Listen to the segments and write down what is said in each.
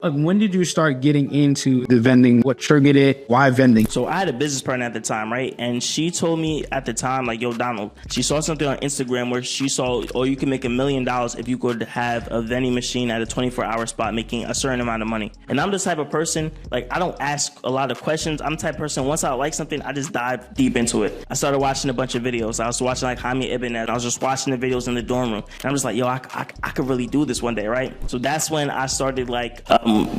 Like, when did you start getting into the vending? What triggered it? Why vending? So I had a business partner at the time, right? And she told me at the time, like, yo, Donald, she saw something on Instagram where she saw, oh, you can make $1 million if you could have a vending machine at a 24-hour spot making a certain amount of money. And I'm the type of person, like, I don't ask a lot of questions. I'm the type of person, once I like something, I just dive deep into it. I started watching a bunch of videos. I was watching like Jaime Ibn. I was just watching the videos in the dorm room. And I'm just like, yo, I could really do this one day, right? So that's when I started like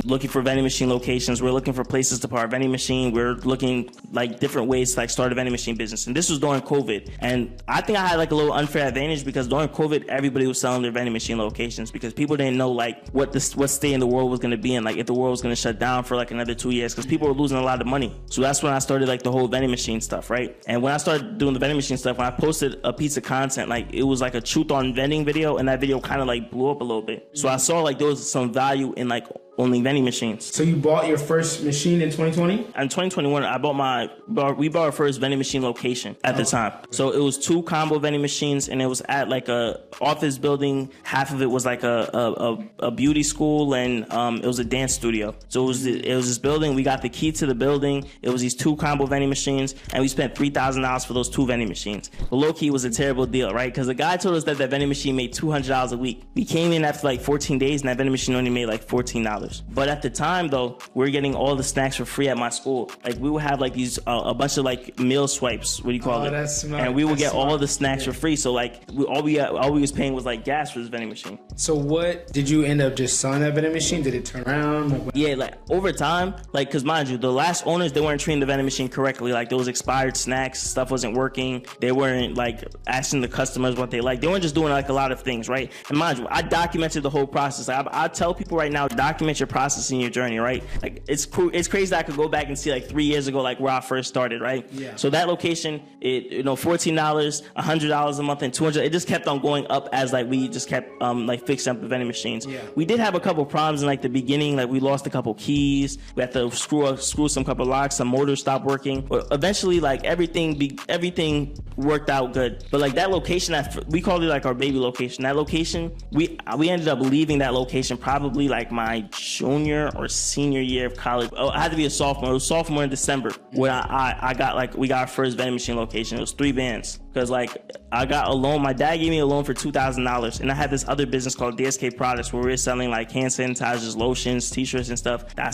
looking for vending machine locations. We're looking for places to park a vending machine. We're looking like different ways to like start a vending machine business. And this was during COVID. And I think I had like a little unfair advantage because during COVID, everybody was selling their vending machine locations because people didn't know like what state in the world was going to be in, like if the world was going to shut down for like another 2 years because people were losing a lot of money. So that's when I started like the whole vending machine stuff, right? And when I started doing the vending machine stuff, when I posted a piece of content, like it was like a truth on vending video, and that video kind of like blew up a little bit. So I saw like there was some value in like only vending machines. So you bought your first machine in 2020? In 2021, we bought our first vending machine location at the time. So it was 2 combo vending machines, and it was at like a office building. Half of it was like a beauty school, and it was a dance studio. So it was this building. We got the key to the building. It was these 2 combo vending machines, and we spent $3,000 for those 2 vending machines. But low key was a terrible deal, right? Because the guy told us that vending machine made $200 a week. We came in after like 14 days, and that vending machine only made like $14. But at the time, though, we were getting all the snacks for free at my school. Like we would have like these a bunch of like meal swipes. What do you call it? That's smart. And we would get all the snacks for free. So like all we was paying was like gas for this vending machine. So what did you end up just selling that vending machine? Did it turn around? Yeah, like over time, like because mind you, the last owners, they weren't treating the vending machine correctly. Like there was expired snacks, stuff wasn't working. They weren't like asking the customers what they like. They weren't just doing like a lot of things, right? And mind you, I documented the whole process. I tell people right now, document your process in your journey, right? Like it's crazy that I could go back and see like 3 years ago, like where I first started, right? Yeah. So that location, $14, $100 a month, and $200. It just kept on going up as like we just kept like fixing up the vending machines. Yeah. We did have a couple problems in like the beginning, like we lost a couple keys. We had to screw some couple locks. Some motors stopped working. But eventually, like everything worked out good. But like that location, we called it like our baby location. That location, we ended up leaving that location probably like my junior or senior year of college. I had to be a sophomore. It was sophomore in December when we got our first vending machine location. It was 3 vans. Because like I got a loan, my dad gave me a loan for $2,000, and I had this other business called DSK Products where we were selling like hand sanitizers, lotions, t-shirts, and stuff. That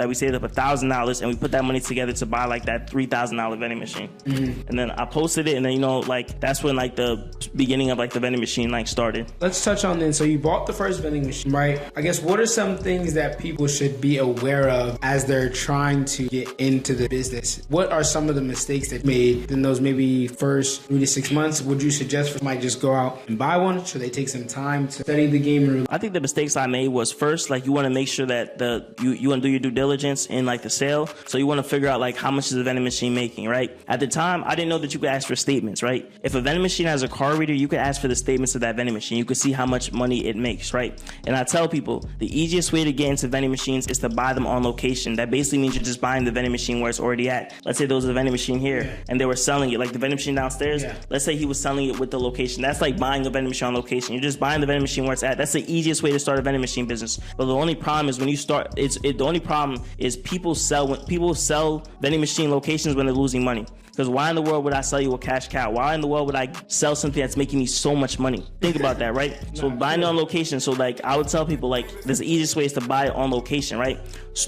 we saved up $1,000, and we put that money together to buy like that $3,000 vending machine. Mm-hmm. And then I posted it, and then like that's when like the beginning of like the vending machine like started. Let's touch on then. So you bought the first vending machine, right? I guess what are some things that people should be aware of as they're trying to get into the business? What are some of the mistakes that made in those maybe first 3 to 6 months? Would you suggest for somebody just go out and buy one? Should they take some time to study the game? I think the mistakes I made was first, like you want to make sure that you want to do your due diligence in like the sale. So you want to figure out like how much is the vending machine making, right? At the time, I didn't know that you could ask for statements, right? If a vending machine has a card reader, you could ask for the statements of that vending machine. You could see how much money it makes, right? And I tell people the easiest way to get into vending machines is to buy them on location. That basically means you're just buying the vending machine where it's already at. Let's say there was a vending machine here and they were selling it, like the vending machine downstairs. Yeah. Let's say he was selling it with the location. That's like buying a vending machine on location. You're just buying the vending machine where it's at. That's the easiest way to start a vending machine business. But the only problem is when you start, the only problem is people sell vending machine locations when they're losing money. Because why in the world would I sell you a cash cow? Why in the world would I sell something that's making me so much money? Think about that, right? So buying it on location. So like I would tell people like the easiest way is to buy it on location, right?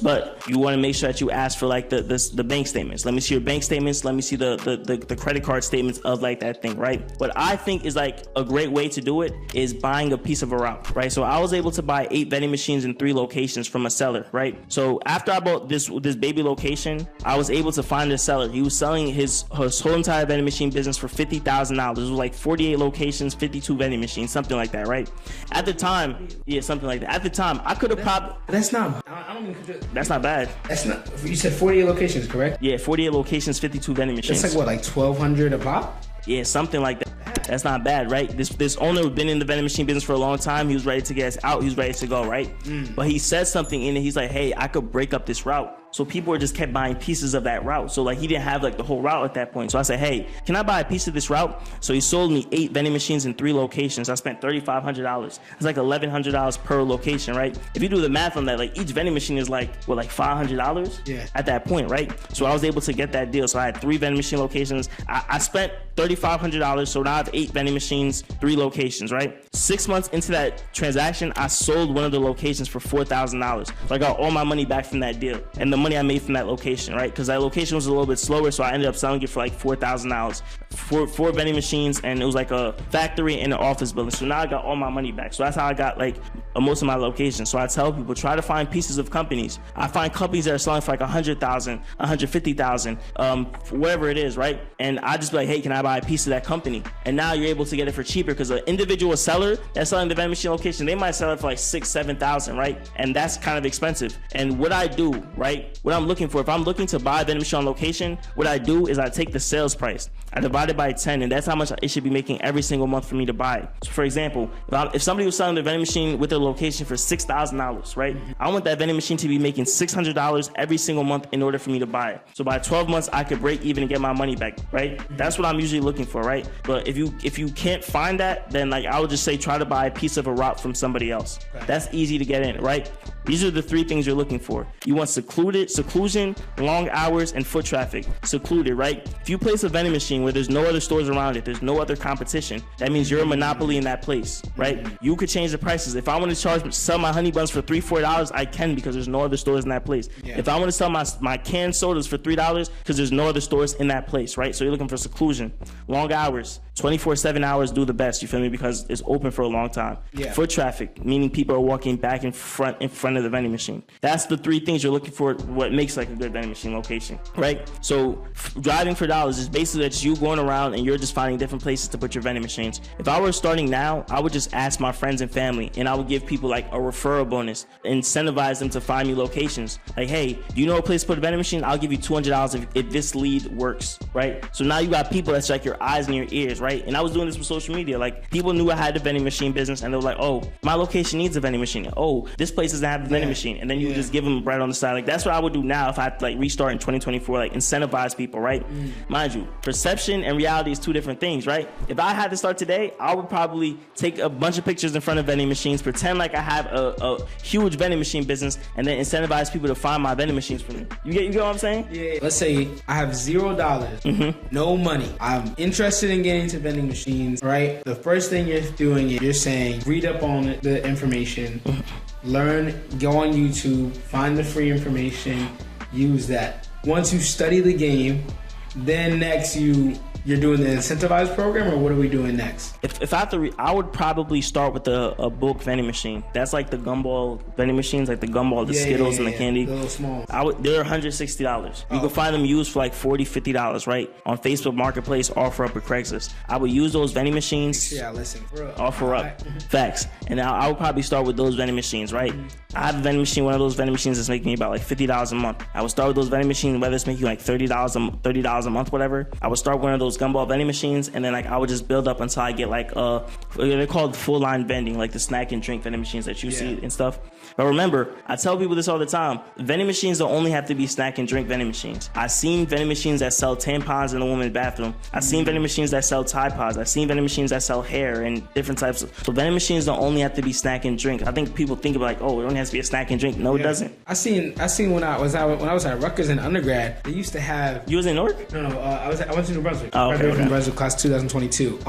But you want to make sure that you ask for like the bank statements. Let me see your bank statements. Let me see the credit card statements of like that thing, right? What I think is like a great way to do it is buying a piece of a route, right? So I was able to buy 8 vending machines in 3 locations from a seller, right? So after I bought this baby location, I was able to find a seller. He was selling his whole entire vending machine business for $50,000. It was like 48 locations, 52 vending machines, something like that, right? At the time, yeah, something like that. At the time, I could have probably... That's not... I don't mean... That's not bad. That's not... You said 48 locations, correct? Yeah, 48 locations, 52 vending machines. That's like what, like 1,200 a pop? Yeah, something like that. That's not bad, right? This owner has been in the vending machine business for a long time. He was ready to get us out. He was ready to go, right? But he said something in it. He's like, hey, I could break up this route. So people were just kept buying pieces of that route. So like he didn't have like the whole route at that point. So I said, hey, can I buy a piece of this route? So he sold me 8 vending machines in 3 locations. I spent $3,500. It's like $1,100 per location, right? If you do the math on that, like each vending machine is like, what, like $500 at that point, right? So I was able to get that deal. So I had 3 vending machine locations. I spent $3,500. So now I have 8 vending machines, 3 locations, right? 6 months into that transaction, I sold one of the locations for $4,000. So I got all my money back from that deal and the money I made from that location, right? Because that location was a little bit slower, so I ended up selling it for like $4,000 for 4 vending machines, and it was like a factory and an office building. So now I got all my money back. So that's how I got like most of my locations. So I tell people, try to find pieces of companies. I find companies that are selling for like $100,000, $150,000, whatever it is, right? And I just be like, hey, can I buy a piece of that company? And now you're able to get it for cheaper, because an individual seller that's selling the vending machine location, they might sell it for like $6,000, $7,000, right? And that's kind of expensive. And what I do, right, what I'm looking for, if I'm looking to buy a vending machine on location, what I do is I take the sales price, I divide it by 10, and that's how much it should be making every single month for me to buy it. So for example, if somebody was selling the vending machine with their location for $6,000, right? I want that vending machine to be making $600 every single month in order for me to buy it. So by 12 months, I could break even and get my money back, right? That's what I'm usually looking for, right? But if you can't find that, then like I would just say try to buy a piece of a route from somebody else. That's easy to get in, right? These are the 3 things you're looking for. You want seclusion, long hours, and foot traffic. Secluded, right? If you place a vending machine where there's no other stores around it, there's no other competition, that means you're a monopoly in that place, right? You could change the prices. If I want to sell my honey buns for $3, $4, I can, because there's no other stores in that place. If I want to sell my canned sodas for $3, because there's no other stores in that place, right? So you're looking for seclusion, long hours, 24/7 hours do the best, you feel me? Because it's open for a long time. Foot traffic, meaning people are walking back in front of the vending machine. That's the 3 things you're looking for, what makes like a good vending machine location, right? So driving for dollars is basically that you going around and you're just finding different places to put your vending machines. If I were starting now, I would just ask my friends and family, and I would give people like a referral bonus, incentivize them to find me locations. Like, hey, do you know a place to put a vending machine? I'll give you $200 if this lead works, right? So now you got people that's like your eyes and your ears, right? And I was doing this with social media. Like, people knew I had a vending machine business, and they were like, oh, my location needs a vending machine. Oh, this place doesn't have a vending machine. And then you just give them bread on the side. Like, that's what I would do now if I had to like restart in 2024, like incentivize people, right? Mind you, perception and reality is 2 different things, right? If I had to start today, I would probably take a bunch of pictures in front of vending machines, pretend like I have a huge vending machine business, and then incentivize people to find my vending machines for me. You get what I'm saying? Yeah. Let's say I have $0, no money. I'm interested in getting into vending machines, right? The first thing you're doing is you're saying, read up on the information, learn, go on YouTube, find the free information, use that. Once you study the game, then next you're doing the incentivized program, or what are we doing next? If I have to, I would probably start with a bulk vending machine. That's like the gumball vending machines, like the gumball, the Skittles, and the candy. The little small. They're $160. You can find them used for like $40, $50, right? On Facebook Marketplace, offer up, or Craigslist. I would use those vending machines. Yeah, listen. Offer up. Facts. And I would probably start with those vending machines, right? I have a vending machine. One of those vending machines is making me about like $50 a month. I would start with those vending machines, whether it's making like $30 a month, whatever. I would start one of those gumball vending machines, and then like I would just build up until I get like they're called full line vending, like the snack and drink vending machines that you see and stuff. But remember, I tell people this all the time, vending machines don't only have to be snack and drink vending machines. I've seen vending machines that sell tampons in the woman's bathroom. I've seen vending machines that sell Tide Pods. I've seen vending machines that sell hair and different types of. So vending machines don't only have to be snack and drink. I think people think about like, oh, it only has to be a snack and drink. No, it doesn't. I seen when I was at Rutgers in undergrad, they used to have. You was in Newark? No, I went to New Brunswick. Oh, okay. From Brunswick, class 2022.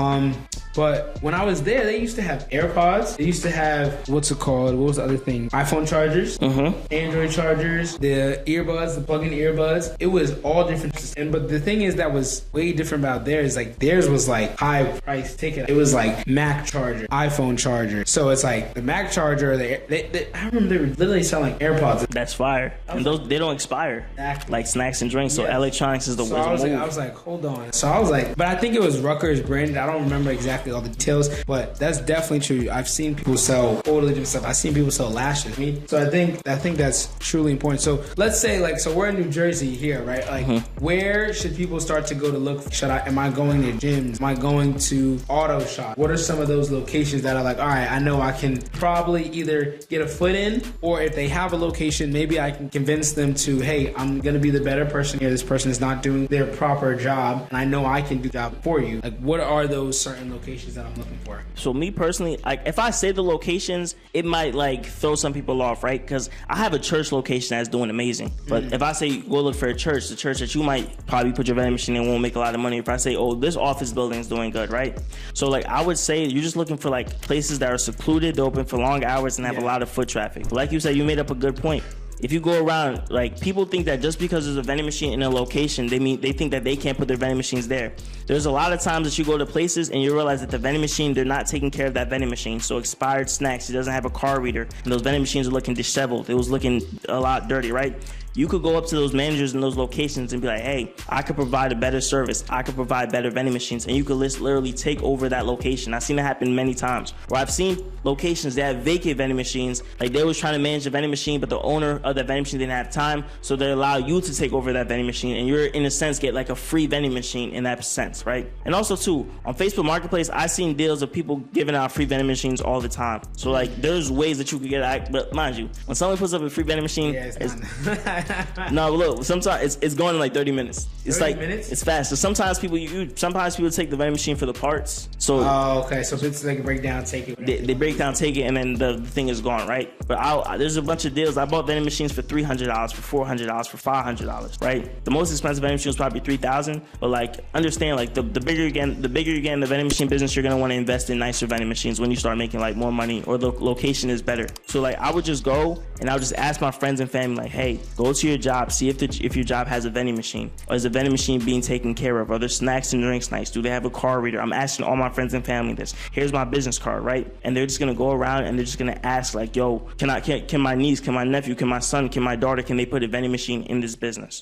But when I was there, they used to have AirPods. They used to have, what's it called? What was the other thing? iPhone chargers, Android chargers, the earbuds, the plug-in earbuds. It was all different. But the thing is that was way different about theirs. Like theirs was like high price ticket. It was like Mac charger, iPhone charger. So it's like the Mac charger. I remember they were literally selling AirPods. That's fire. And those, they don't expire. Exactly. Like snacks and drinks. So electronics is the I was like, hold on. So I was like, but I think it was Rutgers branded. I don't remember exactly exactly all the details, but that's definitely true. I've seen people sell totally different stuff. I've seen people sell lashes. So I think that's truly important. So let's say so we're in New Jersey here, right? Like where should people start to go to look? Am I going to gyms? Am I going to auto shop? What are some of those locations that are like, all right, I know I can probably either get a foot in, or if they have a location, maybe I can convince them to, hey, I'm going to be the better person here. This person is not doing their proper job, and I know I can do the job for you. Like, what are those certain locations that I'm looking for? So me personally, like if I say the locations, it might like throw some people off, right? Because I have a church location that's doing amazing. But if I say go look for a church, the church that you might probably put your vending machine in won't make a lot of money. If I say, oh, this office building is doing good, right? So like I would say you're just looking for like places that are secluded, they're open for long hours, and have a lot of foot traffic. Like you said, you made up a good point. If you go around, like people think that just because there's a vending machine in a location, they think that they can't put their vending machines there. There's a lot of times that you go to places and you realize that the vending machine, they're not taking care of that vending machine. So expired snacks, it doesn't have a card reader, and those vending machines are looking disheveled. It was looking a lot dirty, right? You could go up to those managers in those locations and be like, hey, I could provide a better service. I could provide better vending machines. And you could literally take over that location. I've seen it happen many times. Where I've seen locations that have vacant vending machines. Like they was trying to manage the vending machine, but the owner of that vending machine didn't have time. So they allow you to take over that vending machine. And you're, in a sense, get like a free vending machine in that sense, right? And also, too, on Facebook Marketplace, I've seen deals of people giving out free vending machines all the time. So, like, there's ways that you could get out. But mind you, when someone puts up a free vending machine, no, look, sometimes it's going in like 30 minutes. It's 30 like minutes? It's fast. So sometimes people take the vending machine for the parts. So okay. So if it's like a breakdown, take it. They break down, take it, and then the thing is gone, right? But there's a bunch of deals. I bought vending machines for $300, for $400, for $500, right? The most expensive vending machine was probably $3,000. But like, understand, like the bigger you get in the vending machine business, you're gonna want to invest in nicer vending machines when you start making like more money or the location is better. So like, I would just go and I would just ask my friends and family, like, hey, go to your job, see if your job has a vending machine, or is the vending machine being taken care of? Are there snacks and drinks nice? Do they have a card reader? I'm asking all my friends and family this. Here's my business card, right? And they're just gonna go around and they're just gonna ask like, yo, can my niece, can my nephew, can my son, can my daughter, can they put a vending machine in this business?